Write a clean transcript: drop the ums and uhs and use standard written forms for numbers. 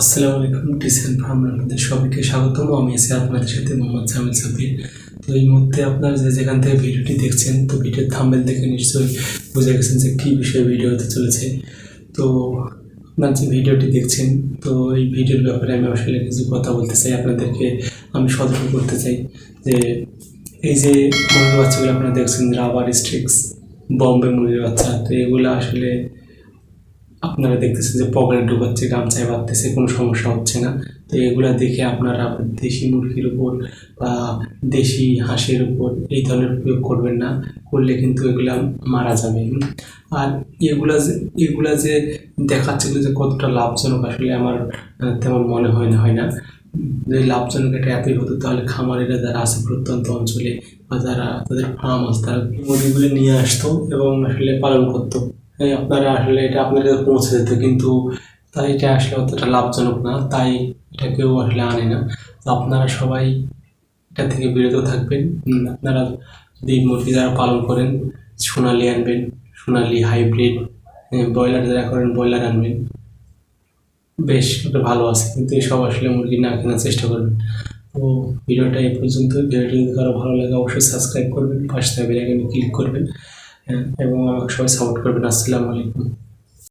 আসসালামু আলাইকুম। টিসেন ফার্মে আপনাদের সবাইকে স্বাগতম। আমি আছি আপনাদের সাথে মোহাম্মদ জামিল সাব্বির। তো এই মুহূর্তে আপনারা যেখান থেকে ভিডিওটি দেখছেন, তো ভিডিওর থাম্বনেল দেখে নিশ্চয়ই বুঝে গেছেন যে কী বিষয়ে ভিডিও হতে চলেছে। তো আপনার যে ভিডিওটি দেখছেন, তো এই ভিডিওর ব্যাপারে আমি আসলে কিছু কথা বলতে চাই। আপনাদেরকে আমি সতর্ক করতে চাই যে এই যে মুরগির বাচ্চাগুলো আপনারা দেখছেন, রাবার স্ট্রিক্স, বম্বে মুরগির বাচ্চা, তো এগুলো আসলে আপনারা দেখতেছেন যে পকেটে ঢুকাচ্ছে, গামছায় বাঁধতেছে, কোনো সমস্যা হচ্ছে না। তো এগুলা দেখে আপনারা দেশি মুরগির উপর বা দেশি হাঁসের উপর এই ধরনের প্রয়োগ করবেন না, করলে কিন্তু এগুলা মারা যাবে। আর এগুলা যে দেখাচ্ছে যে কতটা লাভজনক, আসলে আমার তেমন মনে হয় না। যদি লাভজনক এটা এতই হতো, তাহলে খামারিরা যারা আছে প্রত্যন্ত অঞ্চলে বা যারা তাদের ফার্ম আছে, তারা মুরগিগুলি নিয়ে আসতো এবং আসলে পালন করতো। আপনারা আসলে এটা আপনাদের পৌঁছে যেত, কিন্তু তাই এটা আসলে অতটা লাভজনক না, তাই এটা কেউ আসলে আনে না। তো আপনারা সবাই এটা থেকে বিরত থাকবেন। আপনারা যদি মুরগি যারা পালন করেন, সোনালি আনবেন, সোনালি হাইব্রিড। ব্রয়লার যারা করেন, ব্রয়লার আনবেন, বেশ একটা ভালো আছে। কিন্তু এসব আসলে মুরগি না কেনার চেষ্টা করবেন। তো ভিডিওটা এই পর্যন্ত। ভিডিওটি যদি কারো ভালো লাগে অবশ্যই সাবস্ক্রাইব করবেন, পাশে বেল আইকনে ক্লিক করবেন এবং আমাকে সবাই সাপোর্ট করবেন। আসসালামু আলাইকুম।